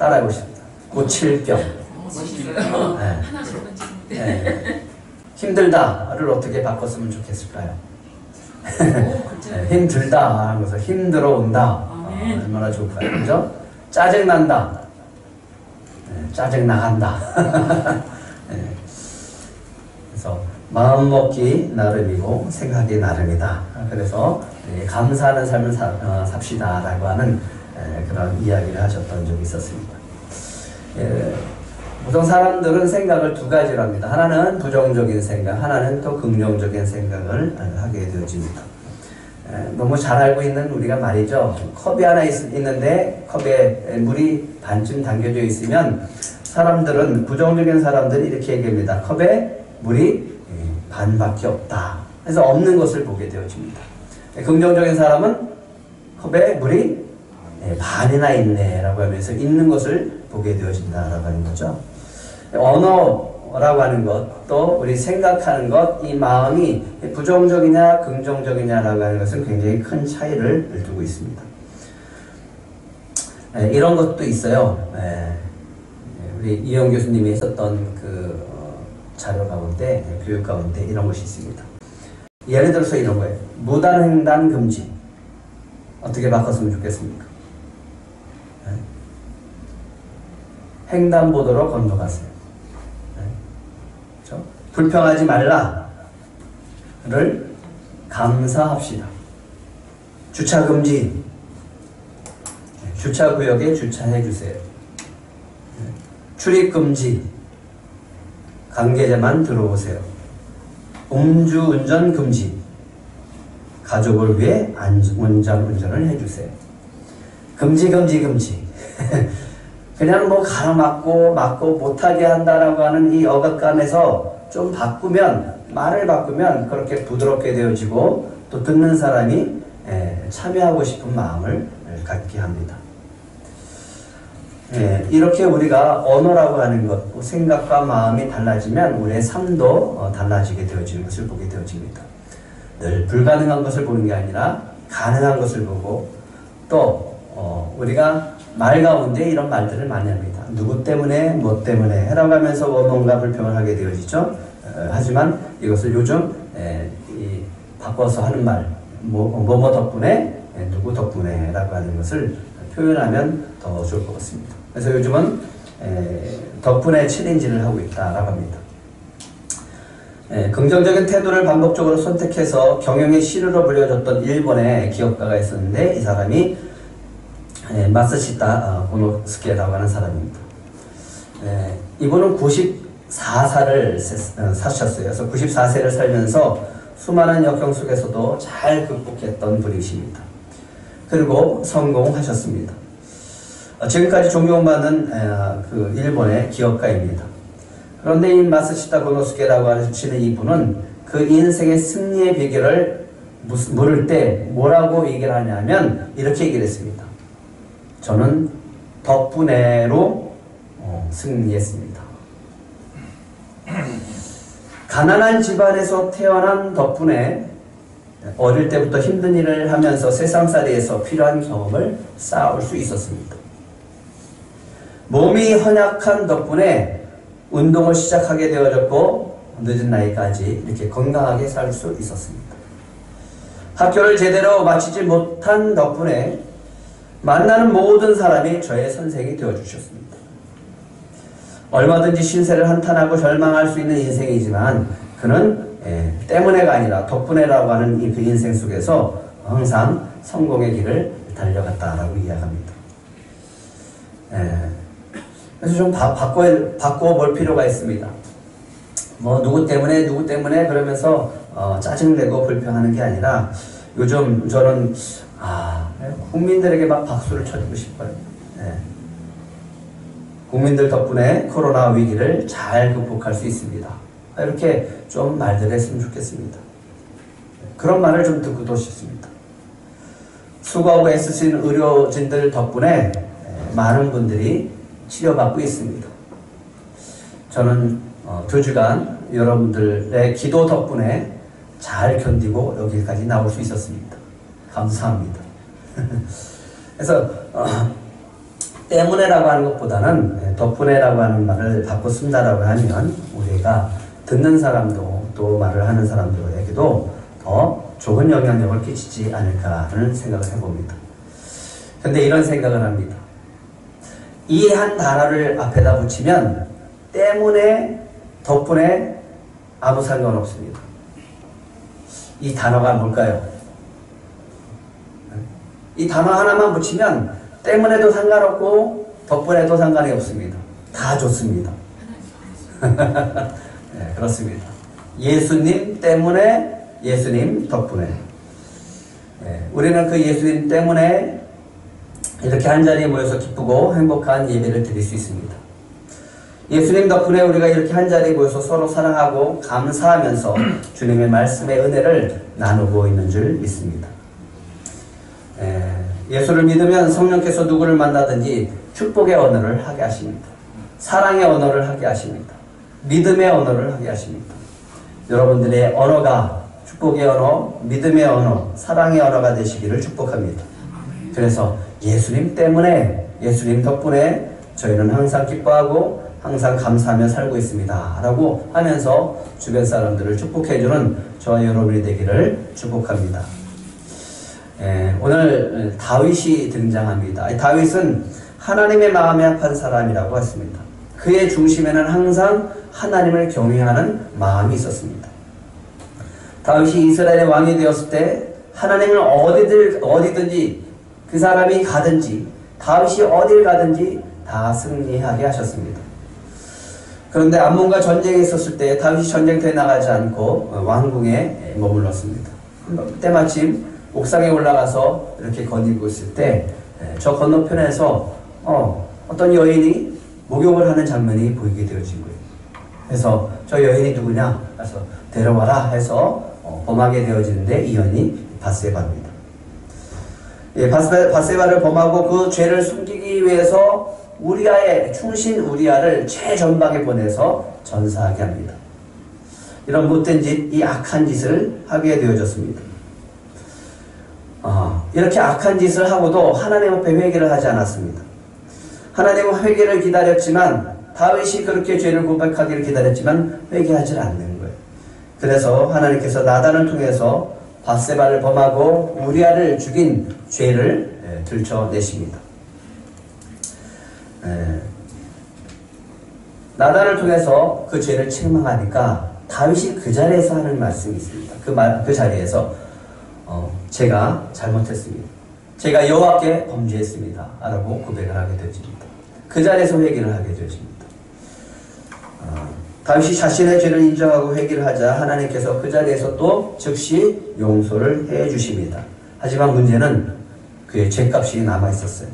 따라해보십니다. 고칠병. 멋있어요. 네. 하나씩 던지면 돼. 네. 힘들다를 어떻게 바꿨으면 좋겠을까요? 네, 힘들다 하는 것을 힘들어 온다. 얼마나 좋을까요? 그죠? 짜증난다. 네, 짜증 나간다. 네. 그래서 마음 먹기 나름이고 생각이 나름이다. 그래서 감사하는 삶을 삽시다라고 하는 그런 이야기를 하셨던 적이 있었습니다. 보통 사람들은 생각을 두 가지로 합니다. 하나는 부정적인 생각, 하나는 또 긍정적인 생각을 하게 되어집니다. 너무 잘 알고 있는 우리가 말이죠. 컵이 하나 있는데 컵에 물이 반쯤 담겨져 있으면 사람들은, 부정적인 사람들이 이렇게 얘기합니다. 컵에 물이 반밖에 없다. 그래서 없는 것을 보게 되어집니다. 긍정적인 사람은 컵에 물이 반이나 있네 라고 하면서 있는 것을 보게 되어진다라고 하는 거죠. 언어라고 하는 것, 또 우리 생각하는 것, 이 마음이 부정적이냐 긍정적이냐라고 하는 것은 굉장히 큰 차이를 두고 있습니다. 이런 것도 있어요. 우리 이영 교수님이 썼던 그 자료 가운데, 교육 가운데 이런 것이 있습니다. 예를 들어서 이런 거예요. 무단횡단 금지. 어떻게 바꿨으면 좋겠습니까? 횡단보도로 건너가세요. 그렇죠? 불평하지 말라를 감사합시다. 주차금지. 주차구역에 주차해 주세요. 출입금지. 관계자만 들어오세요. 음주운전 금지. 가족을 위해 운전을 해주세요. 금지. 그냥 뭐 가로막고 못하게 한다라고 하는 이 억압감에서 좀 말을 바꾸면 그렇게 부드럽게 되어지고 또 듣는 사람이 참여하고 싶은 마음을 갖게 합니다. 이렇게 우리가 언어라고 하는 것, 생각과 마음이 달라지면 우리의 삶도 달라지게 되어지는 것을 보게 되어집니다. 늘 불가능한 것을 보는 게 아니라 가능한 것을 보고 또 우리가 말 가운데 이런 말들을 많이 합니다. 누구 때문에 뭐 때문에 해라고 하면서 뭔가 불평을 하게 되어지죠. 하지만 이것을 요즘 바꿔서 하는 말, 뭐뭐 덕분에, 누구 덕분에 라고 하는 것을 표현하면 더 좋을 것 같습니다. 그래서 요즘은 덕분에 챌린지를 하고 있다라고 합니다. 긍정적인 태도를 반복적으로 선택해서 경영의 시루로 불려졌던 일본의 기업가가 있었는데 이 사람이 마쓰시타 고노스케라고 하는 사람입니다. 이분은 94살을 사셨어요. 그래서 94세를 살면서 수많은 역경 속에서도 잘 극복했던 분이십니다. 그리고 성공하셨습니다. 지금까지 존경받는 그 일본의 기업가입니다. 그런데 이 마쓰시타 고노스케라고 하시는 이분은 그 인생의 승리의 비결을 물을 때 뭐라고 얘기를 하냐면 이렇게 얘기를 했습니다. 저는 덕분에로 승리했습니다. 가난한 집안에서 태어난 덕분에 어릴 때부터 힘든 일을 하면서 세상살이에서 필요한 경험을 쌓을 수 있었습니다. 몸이 허약한 덕분에 운동을 시작하게 되어졌고 늦은 나이까지 이렇게 건강하게 살 수 있었습니다. 학교를 제대로 마치지 못한 덕분에 만나는 모든 사람이 저의 선생이 되어주셨습니다. 얼마든지 신세를 한탄하고 절망할 수 있는 인생이지만 그는 때문에가 아니라 덕분에라고 하는 그 인생 속에서 항상 성공의 길을 달려갔다라고 이야기합니다. 그래서 좀 바꿔볼 필요가 있습니다. 뭐 누구 때문에 그러면서 짜증내고 불평하는 게 아니라 요즘 저는 국민들에게 막 박수를 쳐주고 싶어요. 국민들 덕분에 코로나 위기를 잘 극복할 수 있습니다. 이렇게 좀 말들 했으면 좋겠습니다. 그런 말을 좀 듣고도 싶습니다. 수고하고 애쓰신 의료진들 덕분에 많은 분들이 치료받고 있습니다. 저는 2주간 여러분들의 기도 덕분에 잘 견디고 여기까지 나올 수 있었습니다. 감사합니다. 그래서 때문에라고 하는 것보다는 덕분에라고 하는 말을 바꿔 쓴다라고 하면 우리가 듣는 사람도 또 말을 하는 사람들에게도 더 좋은 영향력을 끼치지 않을까 하는 생각을 해봅니다. 근데 이런 생각을 합니다. 이 한 단어를 앞에다 붙이면 때문에, 덕분에 아무 상관없습니다. 이 단어가 뭘까요? 이 단어 하나만 붙이면 때문에도 상관없고 덕분에도 상관이 없습니다. 다 좋습니다. 네, 그렇습니다. 예수님 때문에, 예수님 덕분에. 네, 우리는 그 예수님 때문에 이렇게 한자리에 모여서 기쁘고 행복한 예배를 드릴 수 있습니다. 예수님 덕분에 우리가 이렇게 한자리에 모여서 서로 사랑하고 감사하면서 주님의 말씀의 은혜를 나누고 있는 줄 믿습니다. 예수를 믿으면 성령께서 누구를 만나든지 축복의 언어를 하게 하십니다. 사랑의 언어를 하게 하십니다. 믿음의 언어를 하게 하십니다. 여러분들의 언어가 축복의 언어, 믿음의 언어, 사랑의 언어가 되시기를 축복합니다. 그래서 예수님 때문에, 예수님 덕분에 저희는 항상 기뻐하고 항상 감사하며 살고 있습니다 라고 하면서 주변 사람들을 축복해주는 저와 여러분이 되기를 축복합니다. 오늘 다윗이 등장합니다. 다윗은 하나님의 마음에 합한 사람이라고 했습니다. 그의 중심에는 항상 하나님을 경외하는 마음이 있었습니다. 다윗이 이스라엘의 왕이 되었을 때 하나님을 어디든지 그 사람이 가든지 다윗이 어딜 가든지 다 승리하게 하셨습니다. 그런데 암몬과 전쟁이 있었을 때 다윗이 전쟁터에 나가지 않고 왕궁에 머물렀습니다. 때마침 옥상에 올라가서 이렇게 거닐고 있을 때 저 건너편에서 어떤 여인이 목욕을 하는 장면이 보이게 되어진 거예요. 그래서 저 여인이 누구냐? 그래서 데려와라 해서 범하게 되어지는데 이 여인이 밧세바입니다. 밧세바를 범하고 그 죄를 숨기기 위해서 우리아의 충신 우리아를 최전방에 보내서 전사하게 합니다. 이런 못된 짓, 이 악한 짓을 하게 되어졌습니다. 이렇게 악한 짓을 하고도 하나님 앞에 회개를 하지 않았습니다. 하나님은 회개를 기다렸지만 다윗이 그렇게 죄를 고백하기를 기다렸지만 회개하지 않는 거예요. 그래서 하나님께서 나단을 통해서 밧세바를 범하고 우리아를 죽인 죄를 들춰내십니다. 나단을 통해서 그 죄를 책망하니까 다윗이 그 자리에서 하는 말씀이 있습니다. 그 자리에서 제가 잘못했습니다. 제가 여호와께 범죄했습니다 라고 고백을 하게 되어집니다. 그 자리에서 회개를 하게 되어집니다. 다윗이 자신의 죄를 인정하고 회개를 하자 하나님께서 그 자리에서 또 즉시 용서를 해 주십니다. 하지만 문제는 그의 죄값이 남아있었어요.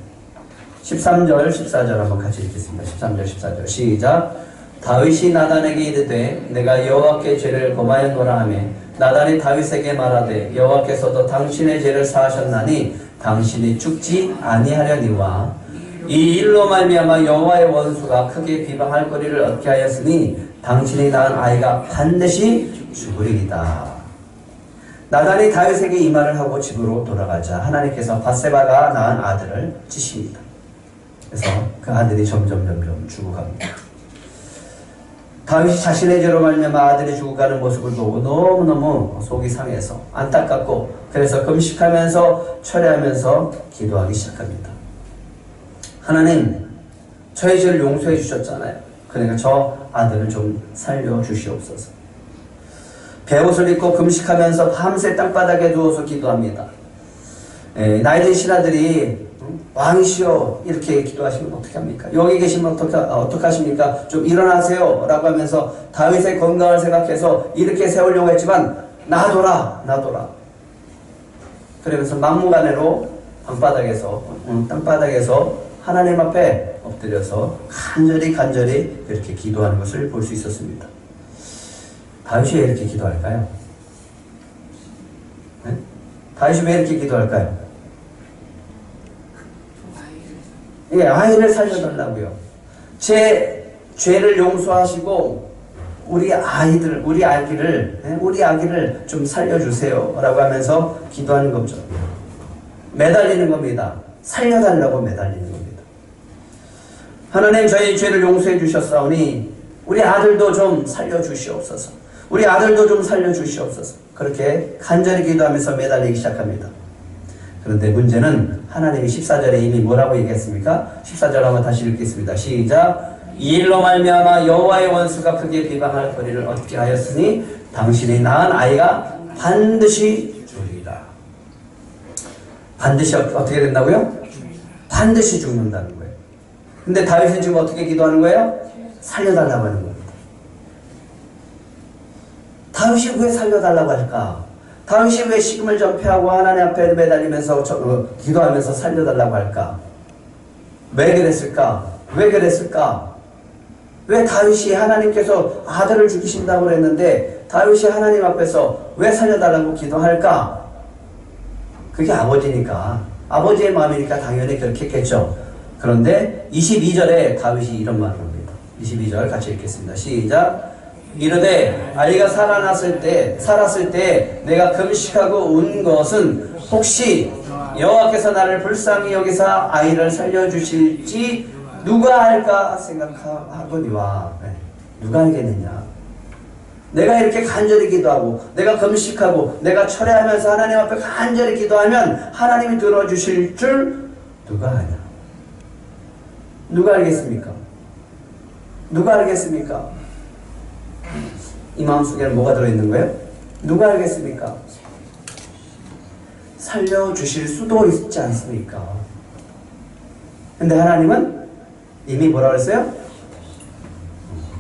13절 14절 한번 같이 읽겠습니다. 13절 14절 시작. 다윗이 나단에게 이르되 내가 여호와께 죄를 범하였노라 하며 나단이 다윗에게 말하되 여호와께서도 당신의 죄를 사하셨나니 당신이 죽지 아니하려니와 이 일로 말미암아 여호와의 원수가 크게 비방할 거리를 얻게 하였으니 당신이 낳은 아이가 반드시 죽으리이다. 나단이 다윗에게 이 말을 하고 집으로 돌아가자 하나님께서 밧세바가 낳은 아들을 치십니다. 그래서 그 아들이 점점 죽어갑니다. 다윗이 자신의 죄로 말미암아 아들이 죽어가는 모습을 보고 너무너무 속이 상해서 안타깝고 그래서 금식하면서 철회하면서 기도하기 시작합니다. 하나님, 저의 죄를 용서해 주셨잖아요. 그러니까 저 아들을 좀 살려주시옵소서. 베옷을 입고 금식하면서 밤새 땅바닥에 누워서 기도합니다. 나이든 신하들이 왕이시여 이렇게 기도하시면 어떻게 합니까? 여기 계시면 어떻게 하십니까? 좀 일어나세요 라고 하면서 다윗의 건강을 생각해서 이렇게 세우려고 했지만 놔둬라 그러면서 막무가내로 땅바닥에서 하나님 앞에 엎드려서 간절히 이렇게 기도하는 것을 볼 수 있었습니다. 다윗이 왜 이렇게 기도할까요? 네? 다윗이 왜 이렇게 기도할까요? 아이를 살려달라고요. 제 죄를 용서하시고 우리 아기를 좀 살려주세요 라고 하면서 기도하는 거죠. 매달리는 겁니다. 살려달라고 매달리는 겁니다. 하나님 저희 죄를 용서해 주셨사오니 우리 아들도 좀 살려주시옵소서. 우리 아들도 좀 살려주시옵소서. 그렇게 간절히 기도하면서 매달리기 시작합니다. 그런데 문제는 하나님이 14절에 이미 뭐라고 얘기했습니까? 14절 한번 다시 읽겠습니다. 시작. 이 일로 말미암아 여호와의 원수가 크게 비방할 거리를 얻게 하였으니 당신이 낳은 아이가 반드시 죽으리라. 반드시 어떻게 된다고요? 반드시 죽는다는 거예요. 근데 다윗은 지금 어떻게 기도하는 거예요? 살려달라고 하는 겁니다. 다윗이 왜 살려달라고 할까? 다윗이 왜 식음을 전폐하고 하나님 앞에 매달리면서 기도하면서 살려달라고 할까? 왜 그랬을까? 왜 그랬을까? 왜 다윗이 하나님께서 아들을 죽이신다고 그랬는데 다윗이 하나님 앞에서 왜 살려달라고 기도할까? 그게 아버지니까, 아버지의 마음이니까 당연히 그렇게 했겠죠. 그런데 22절에 다윗이 이런 말을 합니다. 22절 같이 읽겠습니다. 시작. 이르되 아이가 살았을 때 내가 금식하고 운 것은 혹시 여호와께서 나를 불쌍히 여기사 아이를 살려주실지 누가 알까 생각하거니와. 누가 알겠느냐. 내가 이렇게 간절히 기도하고 내가 금식하고 내가 철회하면서 하나님 앞에 간절히 기도하면 하나님이 들어주실 줄 누가 아냐. 누가 알겠습니까? 누가 알겠습니까? 이 마음속에는 뭐가 들어있는 거예요? 누가 알겠습니까? 살려주실 수도 있지 않습니까? 근데 하나님은 이미 뭐라 그랬어요?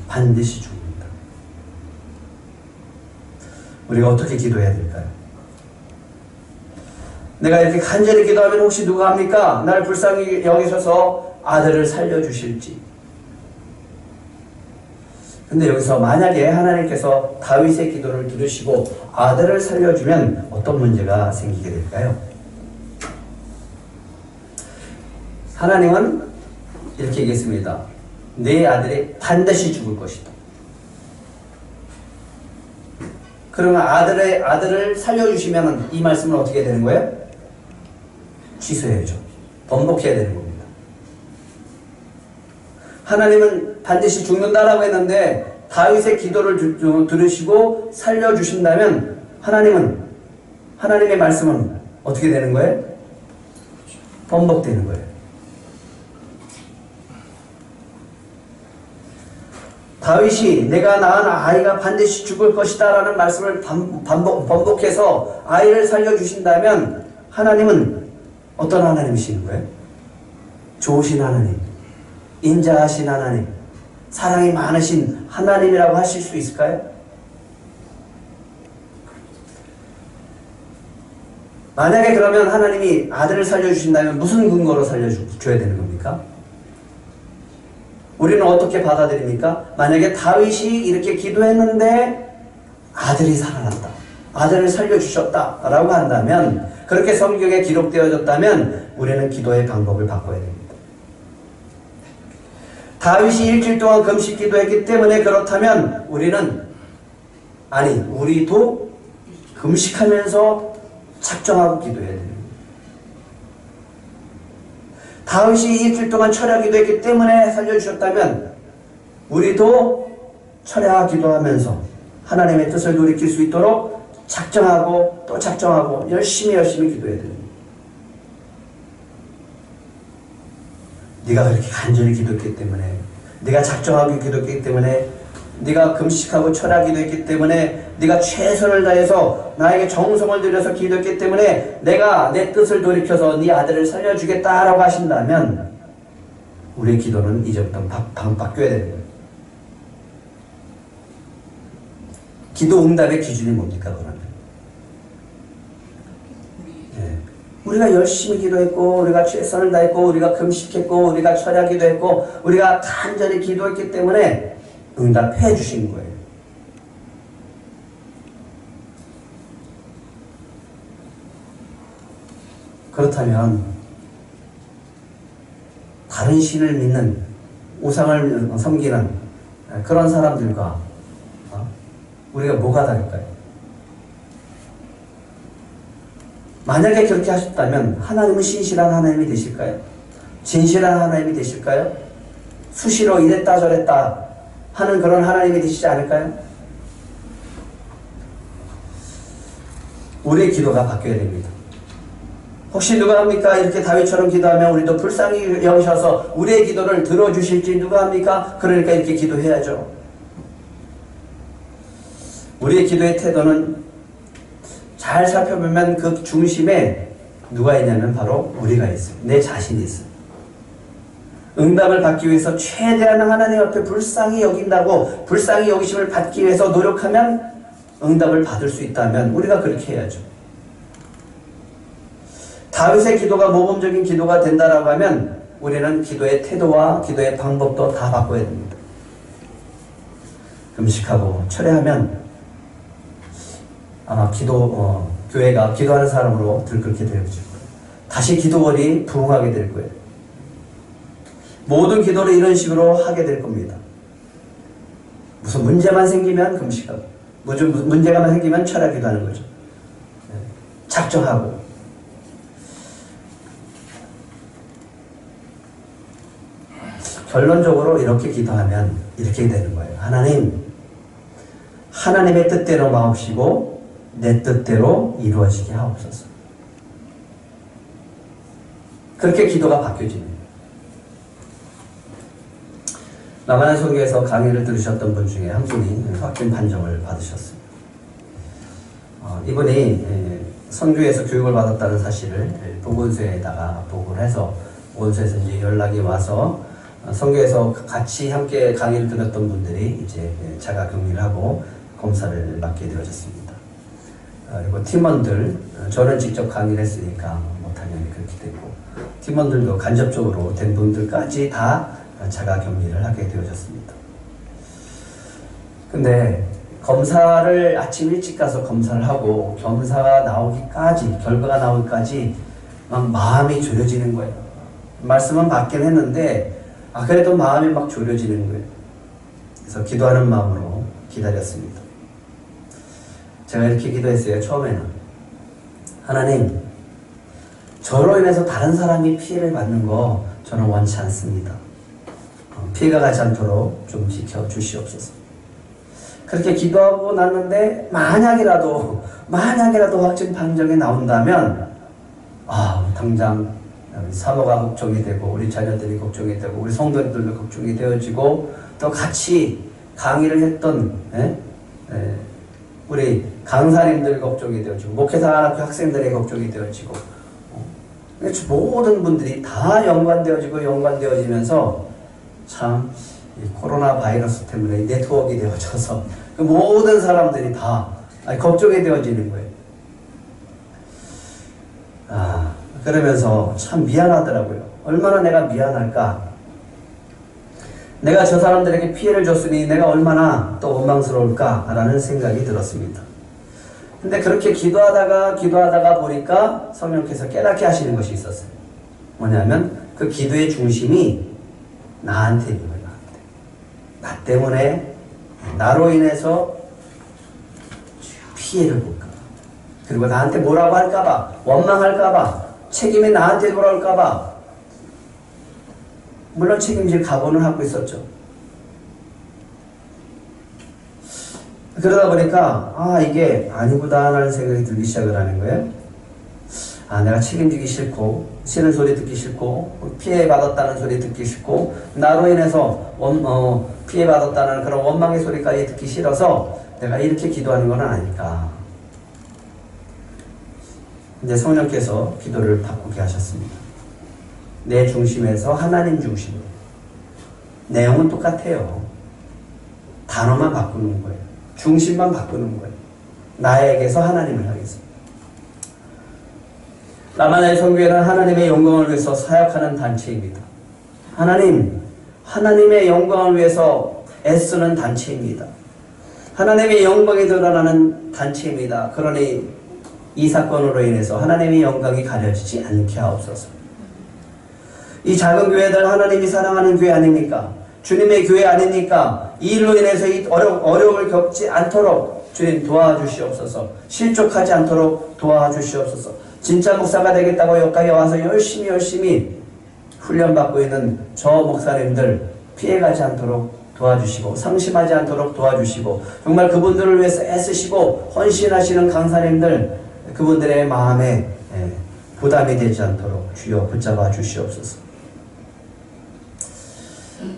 반드시 죽는다. 우리가 어떻게 기도해야 될까요? 내가 이렇게 간절히 기도하면 혹시 누가 합니까? 나를 불쌍히 여기셔서 아들을 살려주실지. 근데 여기서 만약에 하나님께서 다윗의 기도를 들으시고 아들을 살려주면 어떤 문제가 생기게 될까요? 하나님은 이렇게 얘기했습니다. 내 아들이 반드시 죽을 것이다. 그러면 아들을 살려주시면 이 말씀은 어떻게 되는 거예요? 취소해야죠. 번복해야 되는 겁니다. 하나님은 반드시 죽는다라고 했는데 다윗의 기도를 들으시고 살려주신다면 하나님의 말씀은 어떻게 되는 거예요? 번복되는 거예요. 다윗이 내가 낳은 아이가 반드시 죽을 것이다 라는 말씀을 번복해서 아이를 살려주신다면 하나님은 어떤 하나님이신 거예요? 좋으신 하나님, 인자하신 하나님, 사랑이 많으신 하나님이라고 하실 수 있을까요? 만약에 그러면 하나님이 아들을 살려주신다면 무슨 근거로 살려줘야 되는 겁니까? 우리는 어떻게 받아들입니까? 만약에 다윗이 이렇게 기도했는데 아들이 살아났다, 아들을 살려주셨다 라고 한다면, 그렇게 성경에 기록되어졌다면 우리는 기도의 방법을 바꿔야 됩니다. 다윗이 일주일 동안 금식 기도했기 때문에 그렇다면 우리도 금식하면서 작정하고 기도해야 됩니다. 다윗이 일주일 동안 철야 기도했기 때문에 살려주셨다면 우리도 철야 기도하면서 하나님의 뜻을 돌이킬 수 있도록 작정하고 또 작정하고 열심히 기도해야 됩니다. 네가 그렇게 간절히 기도했기 때문에, 네가 작정하고 기도했기 때문에, 네가 금식하고 철야 기도했기 때문에, 네가 최선을 다해서 나에게 정성을 들여서 기도했기 때문에 내가 내 뜻을 돌이켜서 네 아들을 살려주겠다라고 하신다면 우리의 기도는 이제부터 바뀌어야 되는 거예요. 기도 응답의 기준이 뭡니까 그러면? 우리가 열심히 기도했고, 우리가 최선을 다했고, 우리가 금식했고, 우리가 철야 기도했고, 우리가 간절히 기도했기 때문에 응답해 주신 거예요. 그렇다면 다른 신을 믿는, 우상을 섬기는 그런 사람들과 우리가 뭐가 다를까요? 만약에 그렇게 하셨다면 하나님은 신실한 하나님이 되실까요? 진실한 하나님이 되실까요? 수시로 이랬다 저랬다 하는 그런 하나님이 되시지 않을까요? 우리의 기도가 바뀌어야 됩니다. 혹시 누가 합니까? 이렇게 다윗처럼 기도하면 우리도 불쌍히 여기셔서 우리의 기도를 들어주실지 누가 합니까? 그러니까 이렇게 기도해야죠. 우리의 기도의 태도는 잘 살펴보면 그 중심에 누가 있냐면 바로 우리가 있어요. 내 자신이 있어요. 응답을 받기 위해서 최대한 하나님 앞에 불쌍히 여긴다고 불쌍히 여기심을 받기 위해서 노력하면 응답을 받을 수 있다면 우리가 그렇게 해야죠. 다윗의 기도가 모범적인 기도가 된다라고 하면 우리는 기도의 태도와 기도의 방법도 다 바꿔야 됩니다. 금식하고 철회하면 아마 교회가 기도하는 사람으로 들끓게 될 거예요. 다시 기도원이 부흥하게 될 거예요. 모든 기도를 이런 식으로 하게 될 겁니다. 무슨 문제만 생기면 금식하고 문제가 생기면 철야 기도하는 거죠. 작정하고 결론적으로 이렇게 기도하면 이렇게 되는 거예요. 하나님, 하나님의 뜻대로 마옵시고 내 뜻대로 이루어지게 하옵소서. 그렇게 기도가 바뀌어집니다. 남한의 소교에서 강의를 들으셨던 분 중에 한 분이 확진 판정을 받으셨습니다. 이분이 선교에서 교육을 받았다는 사실을 보건소에다가 보고를 해서 보건소에서 이제 연락이 와서 선교에서 같이 함께 강의를 들었던 분들이 이제 자가격리를 하고 검사를 받게 되어졌습니다. 그리고 팀원들, 저는 직접 강의를 했으니까 당연히 그렇게 됐고 팀원들도 간접적으로 된 분들까지 다 자가격리를 하게 되어졌습니다. 근데 검사를 아침 일찍 가서 검사를 하고 결과가 나오기까지 막 마음이 졸여지는 거예요. 말씀은 받긴 했는데 그래도 마음이 막 졸여지는 거예요. 그래서 기도하는 마음으로 기다렸습니다. 제가 이렇게 기도했어요. 처음에는 하나님, 저로 인해서 다른 사람이 피해를 받는 거 저는 원치 않습니다. 피해가 가지 않도록 좀 지켜주시옵소서. 그렇게 기도하고 났는데 만약이라도 확진 판정이 나온다면 당장 사모가 걱정이 되고 우리 자녀들이 걱정이 되고 우리 성도들도 걱정이 되어지고 또 같이 강의를 했던 우리 강사님들 걱정이 되어지고 목회사학교 학생들의 걱정이 되어지고 모든 분들이 다 연관되어지면서 참 이 코로나 바이러스 때문에 네트워크가 되어져서 그 모든 사람들이 다 걱정이 되어지는 거예요. 그러면서 참 미안하더라고요. 얼마나 내가 미안할까. 내가 저 사람들에게 피해를 줬으니 내가 얼마나 또 원망스러울까라는 생각이 들었습니다. 근데 그렇게 기도하다가 보니까 성령께서 깨닫게 하시는 것이 있었어요. 뭐냐면 그 기도의 중심이 나한테 있는 거예요. 나 때문에 나로 인해서 피해를 볼까 봐, 그리고 나한테 뭐라고 할까봐, 원망할까봐, 책임이 나한테 돌아올까봐. 물론 책임질 각오는 하고 있었죠. 그러다 보니까 이게 아니구나라는 생각이 들기 시작을 하는 거예요. 내가 책임지기 싫고 싫은 소리 듣기 싫고 피해받았다는 소리 듣기 싫고 나로 인해서 피해받았다는 그런 원망의 소리까지 듣기 싫어서 내가 이렇게 기도하는 건 아닐까. 근데 성령께서 기도를 바꾸게 하셨습니다. 내 중심에서 하나님 중심으로. 내용은 똑같아요. 단어만 바꾸는 거예요. 중심만 바꾸는 거예요. 나에게서 하나님을 하겠습니다. 라마나의 선교회는 하나님의 영광을 위해서 사역하는 단체입니다. 하나님의 영광을 위해서 애쓰는 단체입니다. 하나님의 영광이 드러나는 단체입니다. 그러니 이 사건으로 인해서 하나님의 영광이 가려지지 않게 하옵소서. 이 작은 교회들 하나님이 사랑하는 교회 아닙니까? 주님의 교회 아닙니까? 이 일로 인해서 이 어려움을 겪지 않도록 주님 도와주시옵소서. 실족하지 않도록 도와주시옵소서. 진짜 목사가 되겠다고 여기까지 와서 열심히 훈련받고 있는 저 목사님들 피해가지 않도록 도와주시고 상심하지 않도록 도와주시고 정말 그분들을 위해서 애쓰시고 헌신하시는 강사님들 그분들의 마음에 부담이 되지 않도록 주여 붙잡아 주시옵소서.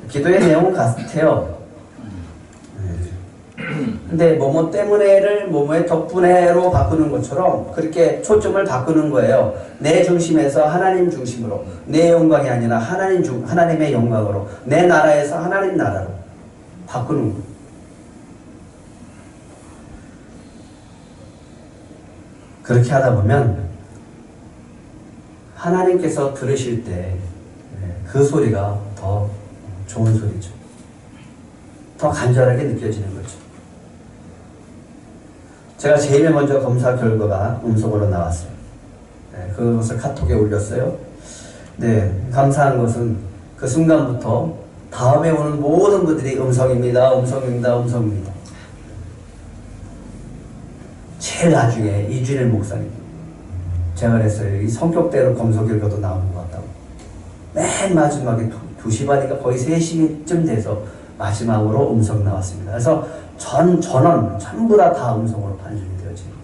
기도의 내용은 같아요. 근데 뭐뭐 때문에를 뭐뭐의 덕분에로 바꾸는 것처럼 그렇게 초점을 바꾸는 거예요. 내 중심에서 하나님 중심으로, 내 영광이 아니라 하나님의 영광으로, 내 나라에서 하나님 나라로 바꾸는 거예요. 그렇게 하다 보면 하나님께서 들으실 때 그 소리가 더 좋은 소리죠. 더 간절하게 느껴지는 거죠. 제가 제일 먼저 검사 결과가 음성으로 나왔어요. 그것을 카톡에 올렸어요. 네, 감사한 것은 그 순간부터 다음에 오는 모든 분들이 음성입니다, 음성입니다, 음성입니다. 제일 나중에 이준일 목사님, 제가 그랬어요. 이 성격대로 검사 결과도 나오는 것 같다고. 맨 마지막에 2시 반이니까 거의 3시쯤 돼서 마지막으로 음성 나왔습니다. 그래서 전원 전부 다 음성으로 판정이 되어집니다.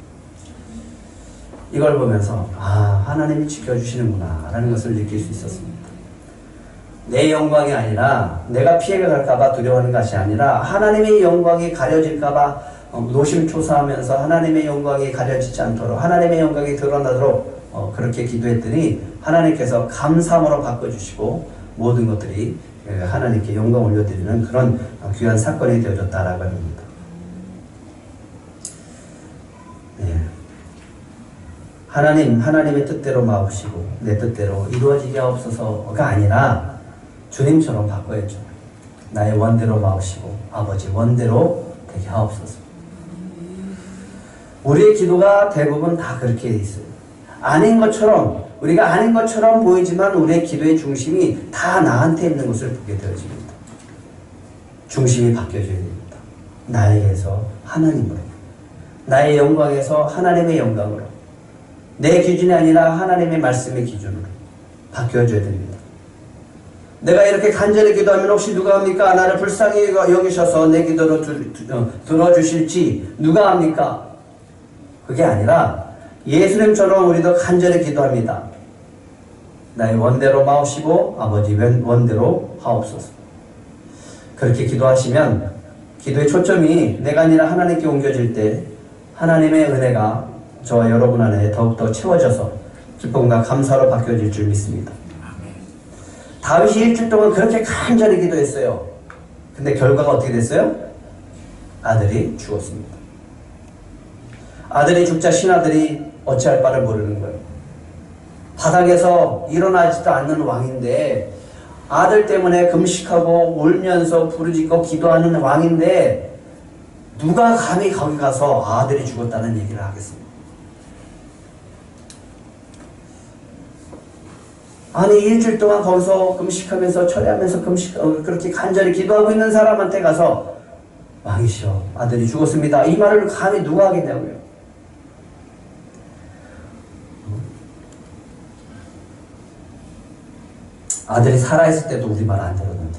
이걸 보면서 하나님이 지켜주시는구나 라는 것을 느낄 수 있었습니다. 내 영광이 아니라 내가 피해가 갈까봐 두려워하는 것이 아니라 하나님의 영광이 가려질까봐 노심초사하면서 하나님의 영광이 가려지지 않도록 하나님의 영광이 드러나도록 그렇게 기도했더니 하나님께서 감사함으로 바꿔주시고 모든 것들이 하나님께 영광 올려드리는 그런 귀한 사건이 되어졌다라고 합니다. 네. 하나님의 뜻대로 마옵시고 내 뜻대로 이루어지게 하옵소서가 아니라 주님처럼 바꿔야죠. 나의 원대로 마옵시고 아버지 원대로 되게 하옵소서. 우리의 기도가 대부분 다 그렇게 돼 있어요. 아닌 것처럼 우리가 아닌 것처럼 보이지만 우리의 기도의 중심이 다 나한테 있는 것을 보게 되어집니다. 중심이 바뀌어져야 됩니다. 나에게서 하나님으로, 나의 영광에서 하나님의 영광으로, 내 기준이 아니라 하나님의 말씀의 기준으로 바뀌어져야 됩니다. 내가 이렇게 간절히 기도하면 혹시 누가 합니까? 나를 불쌍히 여기셔서 내 기도를 들어주실지 누가 합니까? 그게 아니라 예수님처럼 우리도 간절히 기도합니다. 나의 원대로 마옵시고 아버지 원대로 하옵소서. 그렇게 기도하시면 기도의 초점이 내가 아니라 하나님께 옮겨질 때 하나님의 은혜가 저와 여러분 안에 더욱더 채워져서 기쁨과 감사로 바뀌어질 줄 믿습니다. 다윗이 일주일 동안 그렇게 간절히 기도했어요. 근데 결과가 어떻게 됐어요? 아들이 죽었습니다. 아들이 죽자 신하들이 어찌할 바를 모르는 거예요. 바닥에서 일어나지도 않는 왕인데 아들 때문에 금식하고 울면서 부르짖고 기도하는 왕인데 누가 감히 거기 가서 아들이 죽었다는 얘기를 하겠습니까? 아니 일주일 동안 거기서 금식하면서 철회하면서 그렇게 간절히 기도하고 있는 사람한테 가서 왕이시여 아들이 죽었습니다 이 말을 감히 누가 하겠냐고요. 아들이 살아있을 때도 우리 말 안 들었는데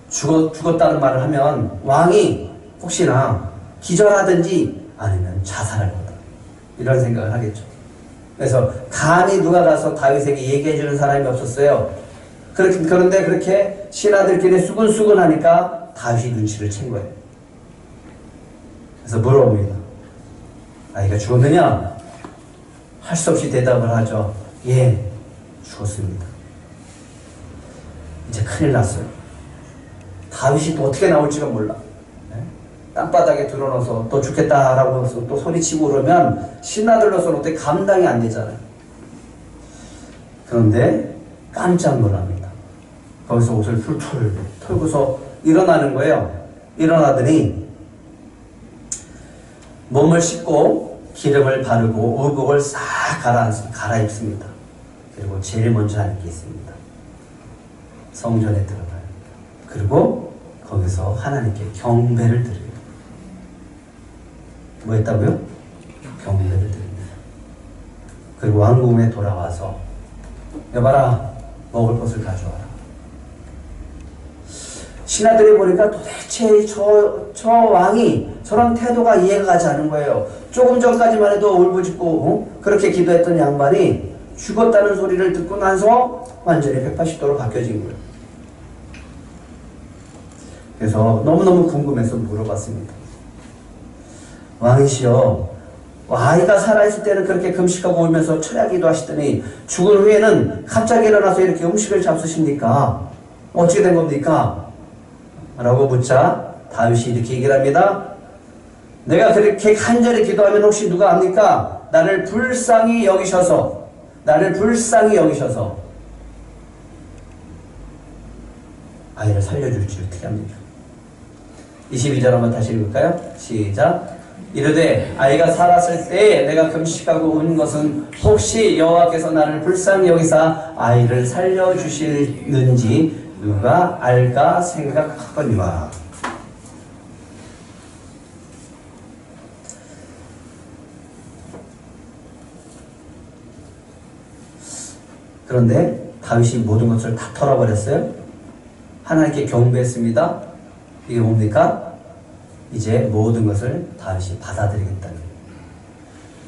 죽었다는 말을 하면 왕이 혹시나 기절하든지 아니면 자살할 거다 이런 생각을 하겠죠. 그래서 감히 누가 가서 다윗에게 얘기해주는 사람이 없었어요. 그런데 그렇게 신하들끼리 수근수근 하니까 다윗이 눈치를 챈 거예요. 그래서 물어봅니다. 아이가 죽었느냐? 할 수 없이 대답을 하죠. 예, 죽었습니다. 이제 큰일 났어요. 다윗이 또 어떻게 나올지가 몰라. 땅바닥에 드러넣어서 또 죽겠다라고 해서 또 소리치고 그러면 신하들로서는 어떻게 감당이 안 되잖아요. 그런데 깜짝 놀랍니다. 거기서 옷을 풀풀 털고서 일어나는 거예요. 일어나더니 몸을 씻고 기름을 바르고 의복을 싹 갈아입습니다. 그리고 제일 먼저 하는 게 있습니다. 성전에 들어가요. 그리고 거기서 하나님께 경배를 드려요. 뭐 했다고요? 경배를 드립니다. 그리고 왕궁에 돌아와서 여봐라 먹을 것을 가져와라. 신하들이 보니까 도대체 저 왕이 저런 태도가 이해가 가지 않는 거예요. 조금 전까지만 해도 울부짖고 그렇게 기도했던 양반이 죽었다는 소리를 듣고 나서 완전히 180도로 바뀌어진 거예요. 그래서 너무너무 궁금해서 물어봤습니다. 왕이시여, 아이가 살아있을 때는 그렇게 금식하고 울면서 철야 기도하시더니 죽은 후에는 갑자기 일어나서 이렇게 음식을 잡수십니까? 어떻게 된 겁니까? 라고 묻자 다윗이 이렇게 얘기를 합니다. 내가 그렇게 간절히 기도하면 혹시 누가 압니까? 나를 불쌍히 여기셔서 아이를 살려줄지 어떻게 합니까? 22절 한번 다시 읽을까요? 시작. 이르되 아이가 살았을 때 내가 금식하고 운 것은 혹시 여호와께서 나를 불쌍히 여기사 아이를 살려주시는지 누가 알까 생각하거니와. 그런데 다윗이 모든 것을 다 털어버렸어요. 하나님께 경배했습니다. 이게 뭡니까? 이제 모든 것을 다윗이 받아들이겠다는 거예요.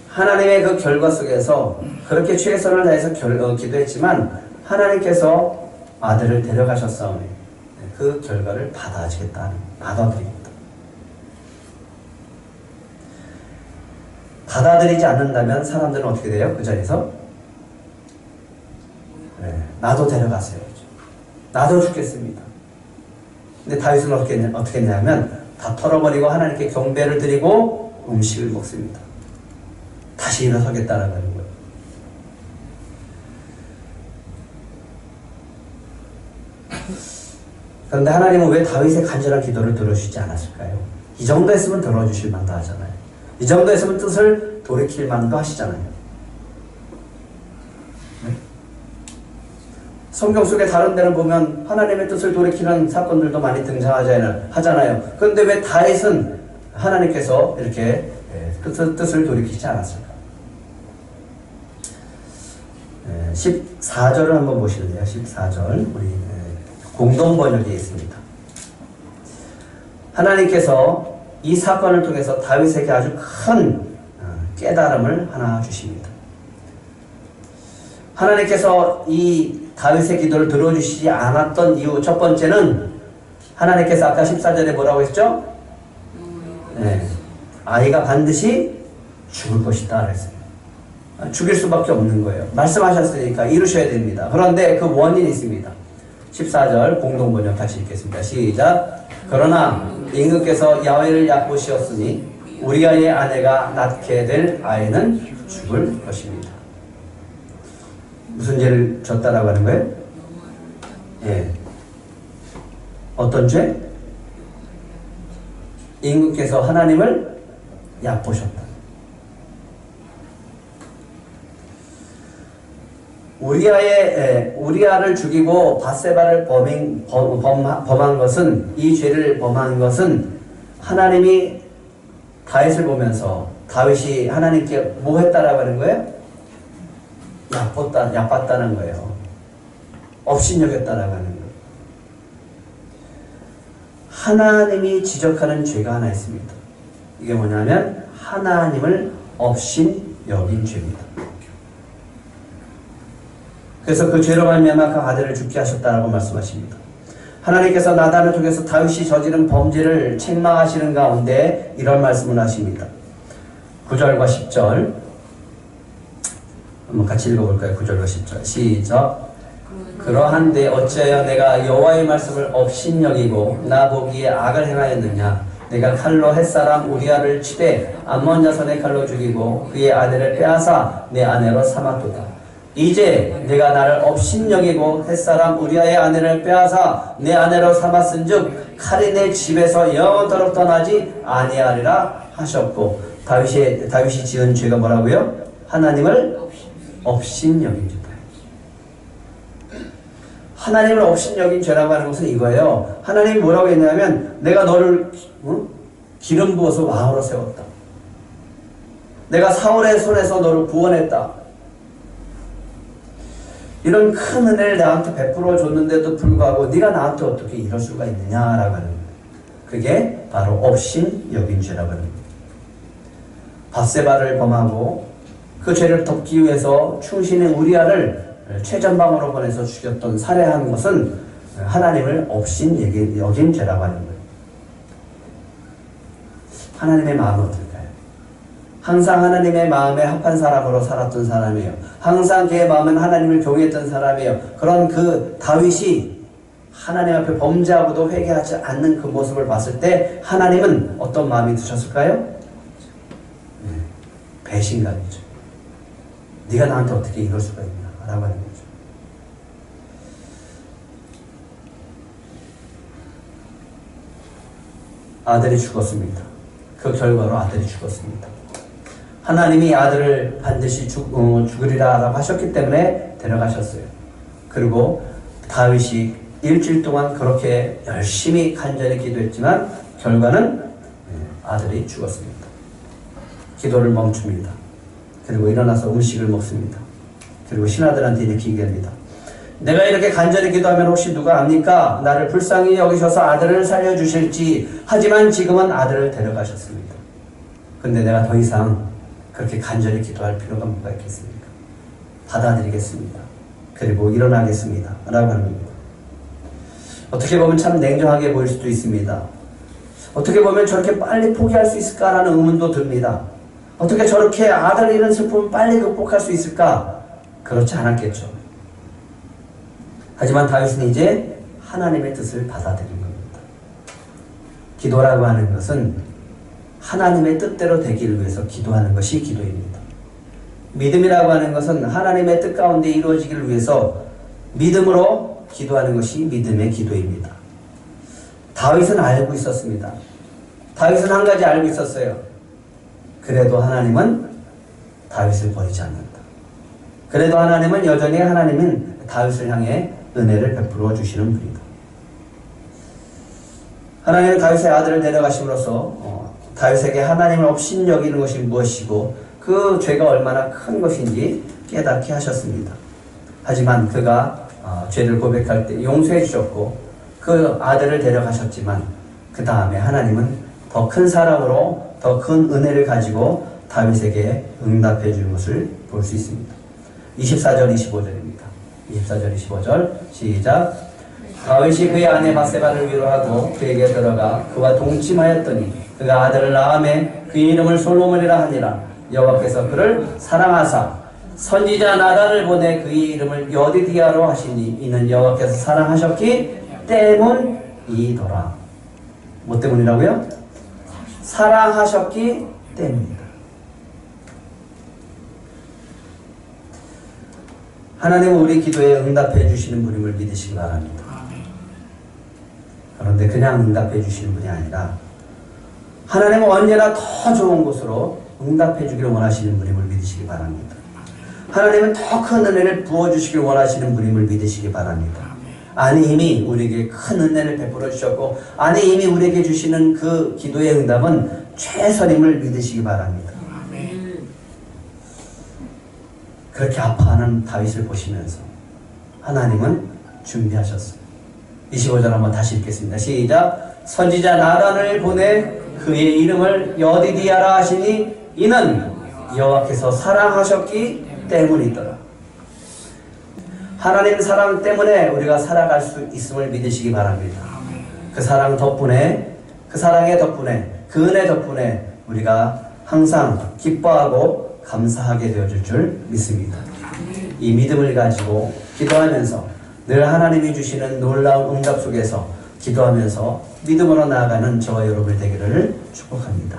하나님의 그 결과 속에서 그렇게 최선을 다해서 기도했지만 하나님께서 아들을 데려가셨사오니 그 결과를 받아들이겠다. 받아들이지 않는다면 사람들은 어떻게 돼요? 그 자리에서 나도 데려가세요. 나도 죽겠습니다. 근데 다윗은 어떻게 했냐면 다 털어버리고 하나님께 경배를 드리고 음식을 먹습니다. 다시 일어서겠다는 거예요. 그런데 하나님은 왜 다윗의 간절한 기도를 들어주시지 않았을까요? 이 정도 했으면 들어주실 만도 하잖아요. 이 정도 했으면 뜻을 돌이킬 만도 하시잖아요. 성경 속에 다른 데는 보면 하나님의 뜻을 돌이키는 사건들도 많이 등장하잖아요. 그런데 왜 다윗은 하나님께서 이렇게 뜻을 돌이키지 않았을까? 14절을 한번 보실래요? 14절 우리 공동번역에 있습니다. 하나님께서 이 사건을 통해서 다윗에게 아주 큰 깨달음을 하나 주십니다. 하나님께서 이 다윗의 기도를 들어주시지 않았던 이유 첫 번째는 하나님께서 아까 14절에 뭐라고 했죠? 아이가 반드시 죽을 것이다 그랬어요. 죽일 수밖에 없는 거예요. 말씀하셨으니까 이루셔야 됩니다. 그런데 그 원인이 있습니다. 14절 공동번역 같이 읽겠습니다. 시작. 그러나 임금께서 야훼를 얕보시었으니 우리아의 아내가 낳게 될 아이는 죽을 것입니다. 무슨 죄를 졌다라고 하는 거예요? 어떤 죄? 임금께서 하나님을 얕보셨다. 우리아를 죽이고 밧세바를 범한 것은, 이 죄를 범한 것은 하나님이 다윗을 보면서 다윗이 하나님께 뭐 했다라고 하는 거예요? 얕봤다는 거예요. 업신여겼다라고 하는 거예요. 하나님이 지적하는 죄가 하나 있습니다. 이게 뭐냐면 하나님을 업신여긴 죄입니다. 그래서 그 죄로 말미암아 그 아들을 죽게 하셨다라고 말씀하십니다. 하나님께서 나단을 통해서 다윗이 저지른 범죄를 책망하시는 가운데 이런 말씀을 하십니다. 9절과 10절 한번 같이 읽어볼까요? 9절과 10절 시작. 그러한데 어찌하여 내가 여호와의 말씀을 업신여기고 나 보기에 악을 행하였느냐. 내가 칼로 햇사람 우리아를 치되 암몬 자손의 칼로 죽이고 그의 아내를 빼앗아 내 아내로 삼았도다. 이제 내가 나를 업신여기고 햇사람 우리아의 아내를 빼앗아 내 아내로 삼았은즉 칼이 내 집에서 영원토록 떠나지 아니하리라 하셨고. 다윗이 지은 죄가 뭐라고요? 하나님을 업신여긴 죄다. 하나님을 업신여긴 죄라고 하는 것은 이거예요. 하나님이 뭐라고 했냐면 내가 너를 기름 부어서 왕으로 세웠다. 내가 사울의 손에서 너를 구원했다. 이런 큰 은혜를 나한테 베풀어 줬는데도 불구하고 네가 나한테 어떻게 이럴 수가 있느냐라고 하는 거예요. 그게 바로 업신 여긴 죄라고 하는 거예요. 밧세바를 범하고 그 죄를 덮기 위해서 충신인 우리아를 최전방으로 보내서 죽였던 살해한 것은 하나님을 업신 여긴 죄라고 하는 거예요. 하나님의 마음은 어떨까요? 항상 하나님의 마음에 합한 사람으로 살았던 사람이에요. 항상 그의 마음은 하나님을 경외했던 사람이에요. 그런 그 다윗이 하나님 앞에 범죄하고도 회개하지 않는 그 모습을 봤을 때 하나님은 어떤 마음이 드셨을까요? 배신감이죠. 네가 나한테 어떻게 이럴 수가 있냐 라고 하는 거죠. 아들이 죽었습니다. 그 결과로 아들이 죽었습니다. 하나님이 아들을 반드시 죽으리라 라고 하셨기 때문에 데려가셨어요. 그리고 다윗이 일주일 동안 그렇게 열심히 간절히 기도했지만 결과는 아들이 죽었습니다. 기도를 멈춥니다. 그리고 일어나서 음식을 먹습니다. 그리고 신하들한테 이렇게 얘기합니다. 내가 이렇게 간절히 기도하면 혹시 누가 압니까? 나를 불쌍히 여기셔서 아들을 살려주실지. 하지만 지금은 아들을 데려가셨습니다. 근데 내가 더 이상 그렇게 간절히 기도할 필요가 뭐가 있겠습니까? 받아들이겠습니다. 그리고 일어나겠습니다. 라고 하는 겁니다. 어떻게 보면 참 냉정하게 보일 수도 있습니다. 어떻게 보면 저렇게 빨리 포기할 수 있을까라는 의문도 듭니다. 어떻게 저렇게 아들 잃은 슬픔을 빨리 극복할 수 있을까? 그렇지 않았겠죠. 하지만 다윗은 이제 하나님의 뜻을 받아들인 겁니다. 기도라고 하는 것은 하나님의 뜻대로 되기를 위해서 기도하는 것이 기도입니다. 믿음이라고 하는 것은 하나님의 뜻 가운데 이루어지기를 위해서 믿음으로 기도하는 것이 믿음의 기도입니다. 다윗은 알고 있었습니다. 다윗은 한 가지 알고 있었어요. 그래도 하나님은 다윗을 버리지 않는다. 그래도 하나님은 여전히 하나님은 다윗을 향해 은혜를 베풀어 주시는 분이다. 하나님은 다윗의 아들을 데려가심으로써 다윗에게 하나님을 업신 여기는 것이 무엇이고 그 죄가 얼마나 큰 것인지 깨닫게 하셨습니다. 하지만 그가 죄를 고백할 때 용서해 주셨고 그 아들을 데려가셨지만 그 다음에 하나님은 더 큰 사랑으로 더 큰 은혜를 가지고 다윗에게 응답해 주는 것을 볼 수 있습니다. 24절 25절입니다. 24절 25절 시작. 다윗이 그의 아내 밧세바를 위로하고 그에게 들어가 그와 동침하였더니 그가 아들을 낳음에 그의 이름을 솔로몬이라 하니라. 여호와께서 그를 사랑하사 선지자 나단을 보내 그의 이름을 여디디아로 하시니 이는 여호와께서 사랑하셨기 때문이더라. 뭐 때문이라고요? 사랑하셨기 때문이다. 하나님은 우리 기도에 응답해 주시는 분임을 믿으시기 바랍니다. 그런데 그냥 응답해 주시는 분이 아니라 하나님은 언제나 더 좋은 곳으로 응답해 주기를 원하시는 분임을 믿으시기 바랍니다. 하나님은 더 큰 은혜를 부어주시길 원하시는 분임을 믿으시기 바랍니다. 아니 이미 우리에게 큰 은혜를 베풀어 주셨고 아니 이미 우리에게 주시는 그 기도의 응답은 최선임을 믿으시기 바랍니다. 그렇게 아파하는 다윗을 보시면서 하나님은 준비하셨어요. 25절 한번 다시 읽겠습니다. 시작. 선지자 나단을 보내 그의 이름을 여디디아라 하시니 이는 여호와께서 사랑하셨기 때문이더라. 하나님 사랑 때문에 우리가 살아갈 수 있음을 믿으시기 바랍니다. 그 사랑 덕분에 그 사랑의 덕분에 그 은혜 덕분에 우리가 항상 기뻐하고 감사하게 되어질 줄 믿습니다. 이 믿음을 가지고 기도하면서 늘 하나님이 주시는 놀라운 응답 속에서 기도하면서 믿음으로 나아가는 저와 여러분이 되기를 축복합니다.